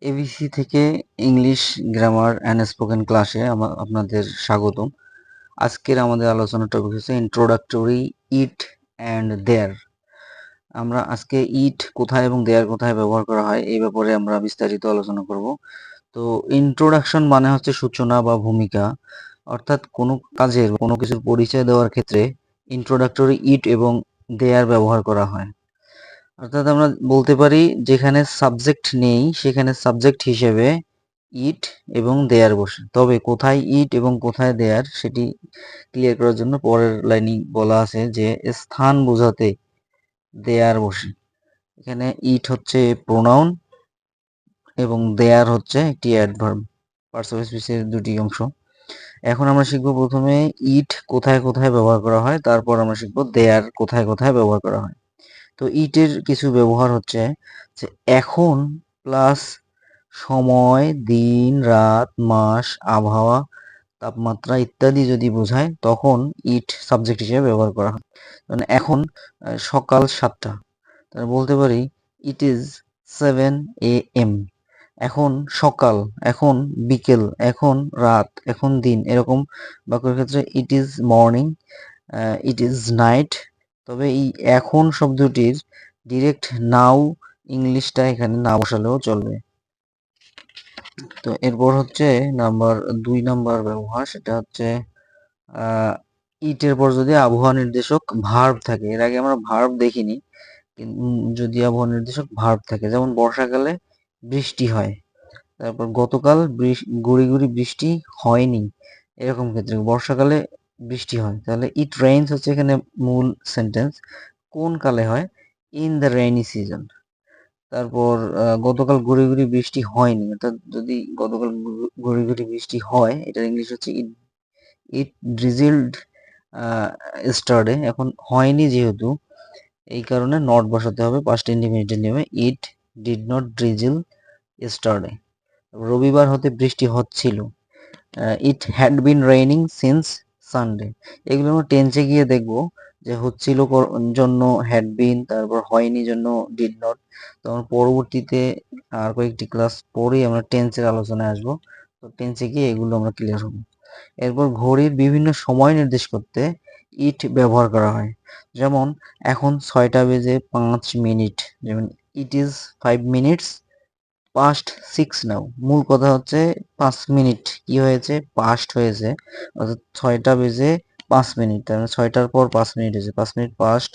ABC থেকে English grammar and spoken ক্লাসে আপনাদের স্বাগতম। আজকের আমাদের আলোচনার টপিক হচ্ছে ইন্ট্রোডাক্টরি ইট অ্যান্ড দেয়ার। আমরা আজকে ইট কোথায় এবং দেয়ার কোথায় ব্যবহার করা হয় এই ব্যাপারে আমরা বিস্তারিত আলোচনা করব। তো ইন্ট্রোডাকশন মানে হচ্ছে সূচনা বা ভূমিকা, অর্থাৎ কোনো কাজের কোনো কিছুর পরিচয় দেওয়ার ক্ষেত্রে ইন্ট্রোডাক্টরি ইট এবং দেয়ার ব্যবহার করা হয়। অর্থাৎ আমরা বলতে পারি যেখানে সাবজেক্ট নেই সেখানে সাবজেক্ট হিসেবে ইট এবং দেয়ার বসে, তবে কোথায় ইট এবং কোথায় দেয়ার সেটি ক্লিয়ার করার জন্য পরের লাইনে বলা আছে যে স্থান বোঝাতে দেয়ার বসে। এখানে ইট হচ্ছে প্রোনাউন এবং দেয়ার হচ্ছে একটি অ্যাডভার্ব, পার্টস অফ স্পিচের দুটি অংশ। এখন আমরা শিখব প্রথমে ইট কোথায় কোথায় ব্যবহার করা হয়, তারপর আমরা শিখব দেয়ার কোথায় কোথায় ব্যবহার করা হয়। তো ইটের কিছু ব্যবহার হচ্ছে যে এখন প্লাস সময়, দিন, রাত, মাস, আবহাওয়া, তাপমাত্রা ইত্যাদি যদি বোঝায় তখন ইট সাবজেক্ট হিসেবে ব্যবহার করা হয়। মানে এখন সকাল 7টা, তাহলে বলতে পারি ইট ইজ 7 AM। এখন সকাল, এখন বিকেল, এখন রাত, এখন দিন, এরকম বাক্যের ক্ষেত্রে it is morning, it is night. তবে এই এখন শব্দটির ডিরেক্ট নাও ইংলিশটা এখানে না বসালেও চলবে। তো এরপর হচ্ছে 2 নাম্বার ব্যবহার, সেটা হচ্ছে ইটের পর যদি আবহাওয়া নির্দেশক ভার্ব থাকে। এর আগে আমরা ভার্ব দেখিনি, যদি আবহাওয়া নির্দেশক ভার্ব থাকে, যেমন বর্ষাকালে বৃষ্টি হয়, তারপর গতকাল গুড়ি গুড়ি বৃষ্টি হয়নি, এরকম ক্ষেত্রে বর্ষাকালে বৃষ্টি হয়, তাহলে ইট রেইনস হচ্ছে এখানে মূল সেন্টেন্স। কোন কালে হয়? In the rainy season. তারপর গতকাল গুড়ি গুড়ি বৃষ্টি হয়নি, অর্থাৎ যদি গতকাল গুড়ি গুড়ি বৃষ্টি হয়, এটার ইংলিশ হচ্ছে ইট ইট ড্রিজিলড স্টারডে। এখন হয়নি যেহেতু, এই কারণে নট বসাতে হবে পাস্ট ইন্ডিফিনিটের নিয়মে, ইট ডিড নট ড্রিজিল স্টারডে। রবিবার হতে বৃষ্টি হচ্ছিল, it had been raining since Sunday. এগুলো আমরা টেন্সে গিয়ে দেখব যে হচ্ছিল জন্য হ্যাড বিন, তারপর হয়নি জন্য ডিড নট। তখন পরবর্তীতে আর কয়েকটি ক্লাস পরেই আমরা টেন্সের আলোচনায় আসবো, তো টেন্সে গিয়ে এগুলো আমরা ক্লিয়ার হব। এরপর ঘড়ির বিভিন্ন সময় নির্দেশ করতে ইট ব্যবহার করা হয়, যেমন এখন 6টা বেজে 5 মিনিট, যেমন ইট ইজ 5 minutes পাস্ট 6 নাও। মূল কথা হচ্ছে 5 মিনিট কি হয়েছে, পাস্ট হয়েছে, অর্থাৎ 6টা বেজে 5 মিনিট, তার মানে 6টার পর 5 মিনিট হয়েছে, 5 মিনিট পাস্ট,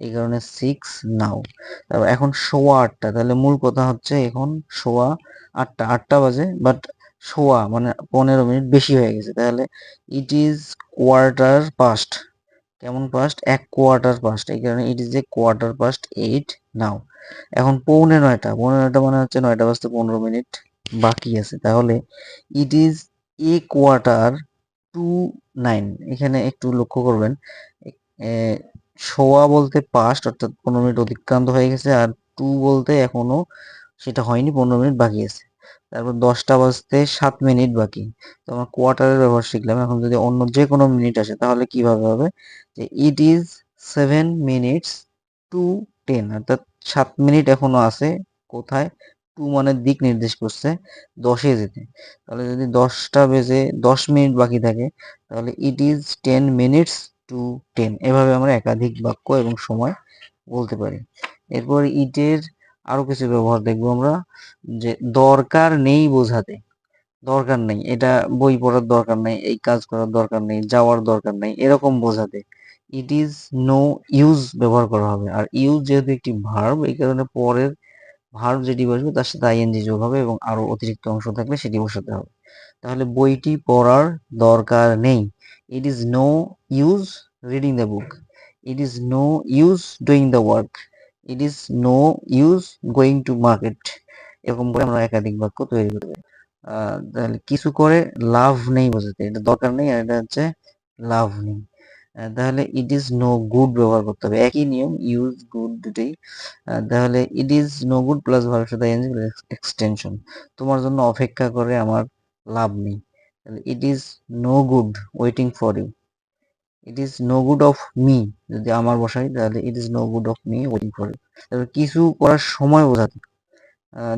এই কারণে 6 নাও। তারপর এখন 8:15, তাহলে মূল কথা হচ্ছে এখন 8:15, 8টা বাজে, বাট মানে 15 মিনিট বেশি হয়ে গেছে, তাহলে ইট ইজ কোয়ার্টার পাস্ট। কেমন পাস্ট? 1/4 পাস্ট, এই কারণে ইট ইজ এ কোয়ার্টার পাস্ট 8 নাও। এখন 8:45, 8:45 মানে হচ্ছে 9টা বাজতে 15 মিনিট বাকি আছে, তাহলে it is a quarter to 9। এখানে একটু লক্ষ্য করবেন, সোয়া বলতে পাস্ট, অর্থাৎ 15 মিনিট অতিক্রান্ত হয়ে গেছে, আর টু বলতে এখনো সেটা হয়নি, 15 মিনিট বাকি আছে। তারপর 10টা বাজতে 7 মিনিট বাকি, তো আমরা কোয়ার্টারের ব্যবহার শিখলাম। এখন যদি অন্য যে কোনো মিনিট আসে তাহলে কিভাবে হবে, যে ইট ইজ 7 minutes to 10, অর্থাৎ 7 মিনিট এখনো আছে। কোথায়? টু মানে দিক নির্দেশ করছে 10-এ যেতে, তাহলে যদি 10টা বেজে 10 মিনিট বাকি থাকে তাহলে ইট ইজ 10 minutes to 10। এভাবে আমরা একাধিক বাক্য এবং সময় বলতে পারি। এরপর ইটের আরো কিছু ব্যবহার দেখবো আমরা, যে দরকার নেই বোঝাতে। দরকার নেই, এটা বই পড়ার দরকার নেই, এই কাজ করার দরকার নেই, যাওয়ার দরকার নেই, এরকম বোঝাতে ইট ইজ নো ইউজ ব্যবহার করা হবে। আর ইউজ যেহেতু একটি ভার্ব, এই কারণে পরের ভার্ব যেটি বসবে তার সাথে আইএনজি যোগ হবে এবং আরো অতিরিক্ত অংশ থাকলে সেটি বসাতে হবে। তাহলে বইটি পড়ার দরকার নেই, it is no use reading the book, it is no use doing the work, it is no use going to market. এরকম করে আমরা একাধিক বাক্য তৈরি করতে পারি। তাহলে কিছু করে লাভ নেই বোঝাতে, এটা দরকার নেই আর এটা হচ্ছে লাভ নেই। তাহলে ইট ইজ নো গুড ব্যবহার করতে হবে, একই নিয়ম, ইউজ গুড দুটোই। তাহলে it is no good plus ভার্বের সাথে আইএনজি এক্সটেনশন, তোমার জন্য অপেক্ষা করে আমার লাভ নেই। তাহলে it is no good waiting for you, it is no good of me, যদি আমার বসাই তাহলে it is no good of me waiting for you. তাহলে কিছু করার সময় বোঝাতে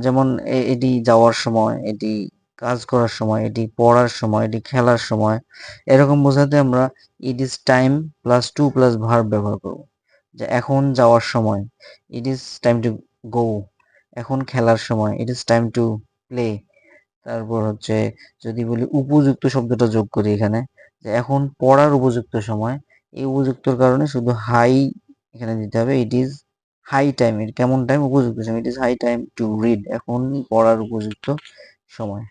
যেমন এটি যাওয়ার সময়, এটি কাজ করার সময়, এটি পড়ার সময়, এটি খেলার সময়, এরকম বোঝাতে আমরা it is time plus to plus verb ব্যবহার করব। যে এখন যাওয়ার সময়, it is time to go. এখন খেলার সময়, it is time to play. তারপর হচ্ছে যদি বলি উপযুক্ত শব্দটা যোগ করি এখানে, যে এখন পড়ার উপযুক্ত সময়, এই উপযুক্তর কারণে শুধু হাই এখানে দিতে হবে। ইট ইজ হাই টাইম, এর কেমন টাইম, উপযুক্ত সময়, it is high time to read, এখন পড়ার উপযুক্ত সময়।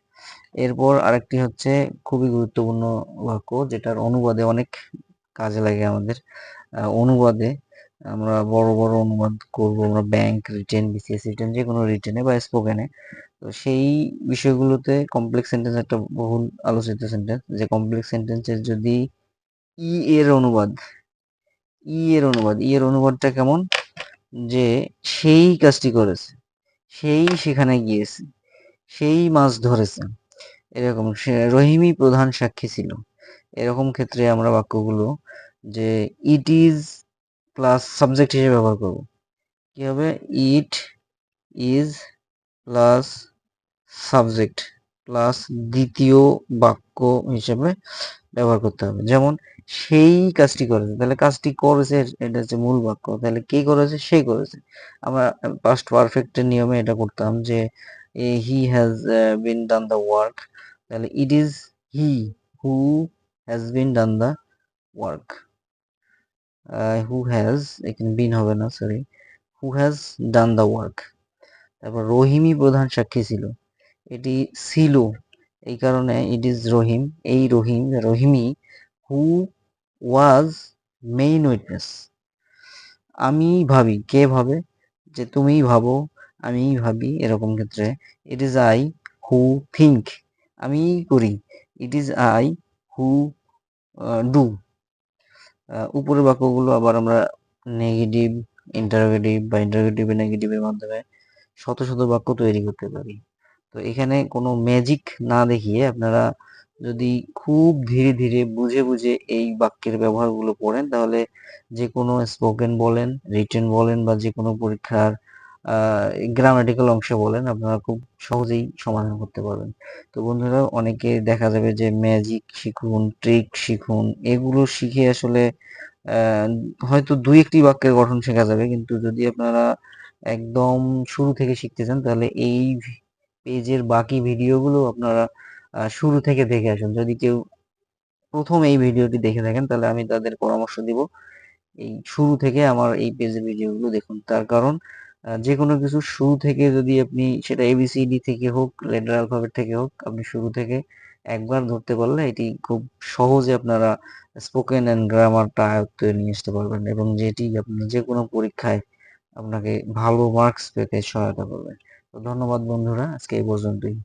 এরপর আরেকটি হচ্ছে খুবই গুরুত্বপূর্ণ বাক্য, যেটার অনুবাদে অনেক কাজে লাগে আমাদের। অনুবাদে আমরা বড় বড় অনুবাদ করব, আমরা ব্যাংক রিটেন, বিসিএস রিটেন, যে কোনো রিটেনে বা স্পোকেনে। তো সেই বিষয়গুলোতে কমপ্লেক্স সেন্টেন্স একটা বহুল আলোচিত সেন্টেন্স, যে কমপ্লেক্স সেন্টেন্সের যদি ই এর অনুবাদ, ই এর অনুবাদটা কেমন, যে সেই কাজটি করেছে, সেই সেখানে গিয়েছে, সেই মাছ ধরেছে, এরকম। রহিমই প্রধান সাক্ষী ছিল, এরকম ক্ষেত্রে আমরা বাক্যগুলো যে ইট ইজ প্লাস সাবজেক্ট হিসেবে ব্যবহার করব। কি হবে, it is plus subject plus দ্বিতীয় বাক্য হিসেবে ব্যবহার করতে হবে। যেমন সেই কাজটি করেছে, তাহলে কাজটি করেছে এটা হচ্ছে মূল বাক্য, তাহলে কে করেছে, সে করেছে। আমরা পাস্ট পারফেক্টের নিয়মে এটা করতাম যে he has been done the work, তাহলে it is he who has been done the work. Who has, এখানে বিন হবে না, sorry, who has done the work. তারপর রহিমই প্রধান সাক্ষী ছিল, এটি ছিল, এই কারণে ইট ইজ রহিম, এই রহিম, রহিমই হু ওয়াজ মেইন উইটনেস। আমি ভাবি, কে ভাবে, যে তুমিই ভাবো, আমি ভাবি, এরকম ক্ষেত্রে it is I who think, আমি করি, it is I who do. উপরের বাক্যগুলো আবার আমরা নেগেটিভ, ইন্টারোগেটিভ বা ইন্টারোগেটিভ নেগেটিভের মাধ্যমে শত শত বাক্য তৈরি করতে পারি। তো এখানে কোনো ম্যাজিক না দেখিয়ে আপনারা যদি খুব ধীরে ধীরে বুঝে বুঝে এই বাক্যের ব্যবহারগুলো পড়েন, তাহলে যে কোনো স্পোকেন বলেন, রিটেন বলেন, বা যে কোনো পরীক্ষার গ্রামাটিক্যাল অংশ বলেন, আপনারা খুব সহজেই সমাধান করতে পারবেন। তো বন্ধুরা, অনেকে দেখা যাবে যে ম্যাজিক শিখুন, ট্রিক শিখুন, এগুলো শিখে আসলে আহ, হয়তো দুই একটি বাক্যের গঠন শেখা যাবে, কিন্তু যদি আপনারা একদম শুরু থেকে শিখতে চান, তাহলে এই পেজের বাকি ভিডিওগুলো আপনারা শুরু থেকে দেখে আসুন। যদি কেউ প্রথম এই ভিডিওটি দেখে থাকেন, তাহলে আমি তাদের পরামর্শ দিব এই শুরু থেকে আমার এই পেজের ভিডিওগুলো দেখুন। তার কারণ যে কোনো কিছু শুরু থেকে যদি আপনি, সেটা এবিসিডি থেকে হোক, লেটার অ্যালফাবেট থেকে হোক, আপনি শুরু থেকে একবার ধরতে পারলে এটি খুব সহজে আপনারা স্পোকেন অ্যান্ড গ্রামারটা আয়ত্তে নিয়ে আসতে পারবেন, এবং যেটি আপনার যে কোনো পরীক্ষায় আপনাকে ভালো মার্কস পেতে সহায়তা করবে। তো ধন্যবাদ বন্ধুরা, আজকে এই পর্যন্তই।